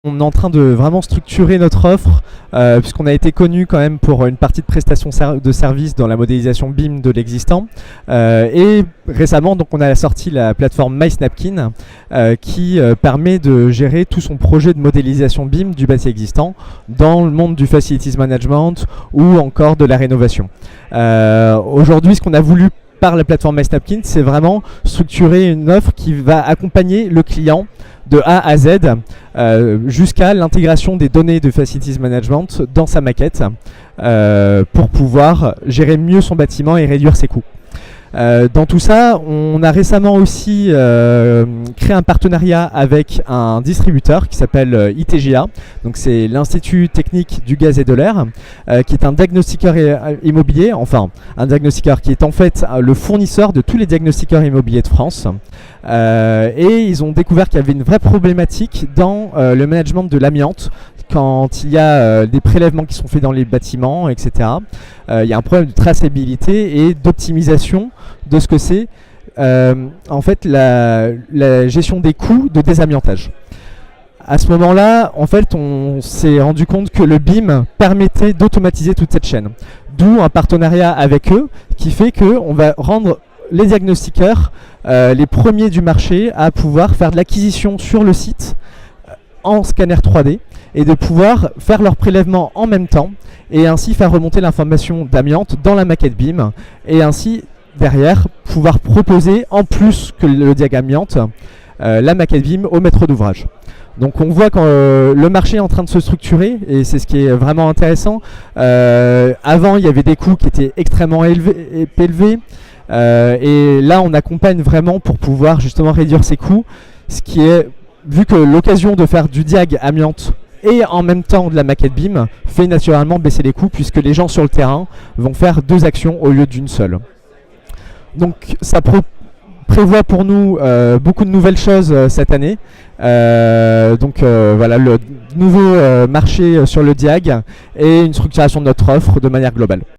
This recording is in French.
On est en train de vraiment structurer notre offre puisqu'on a été connu quand même pour une partie de prestation de services dans la modélisation BIM de l'existant. Et récemment, donc, on a sorti la plateforme MySnapkin qui permet de gérer tout son projet de modélisation BIM du bâti existant dans le monde du facilities management ou encore de la rénovation. Aujourd'hui, ce qu'on a voulu par la plateforme MySnapkin, c'est vraiment structurer une offre qui va accompagner le client de A à Z jusqu'à l'intégration des données de Facilities Management dans sa maquette pour pouvoir gérer mieux son bâtiment et réduire ses coûts. Dans tout ça, on a récemment aussi créé un partenariat avec un distributeur qui s'appelle ITGA, donc c'est l'Institut Technique du Gaz et de l'Air, qui est un diagnostiqueur immobilier, enfin un diagnostiqueur qui est en fait le fournisseur de tous les diagnostiqueurs immobiliers de France. Et ils ont découvert qu'il y avait une vraie problématique dans le management de l'amiante quand il y a des prélèvements qui sont faits dans les bâtiments, etc. Il y a un problème de traçabilité et d'optimisation de ce que c'est en fait la gestion des coûts de désamiantage. À ce moment-là, en fait, on s'est rendu compte que le BIM permettait d'automatiser toute cette chaîne. D'où un partenariat avec eux qui fait qu'on va rendre les diagnostiqueurs les premiers du marché à pouvoir faire de l'acquisition sur le site en scanner 3D et de pouvoir faire leur prélèvement en même temps et ainsi faire remonter l'information d'amiante dans la maquette BIM et ainsi derrière pouvoir proposer en plus que le diag amiante la maquette BIM au maître d'ouvrage. Donc on voit que le marché est en train de se structurer et c'est ce qui est vraiment intéressant. Avant il y avait des coûts qui étaient extrêmement élevés et là on accompagne vraiment pour pouvoir justement réduire ces coûts, ce qui est, vu que l'occasion de faire du diag amiante et en même temps de la maquette BIM fait naturellement baisser les coûts puisque les gens sur le terrain vont faire deux actions au lieu d'une seule. Donc ça prévoit pour nous beaucoup de nouvelles choses cette année. Voilà, le nouveau marché sur le diag et une structuration de notre offre de manière globale.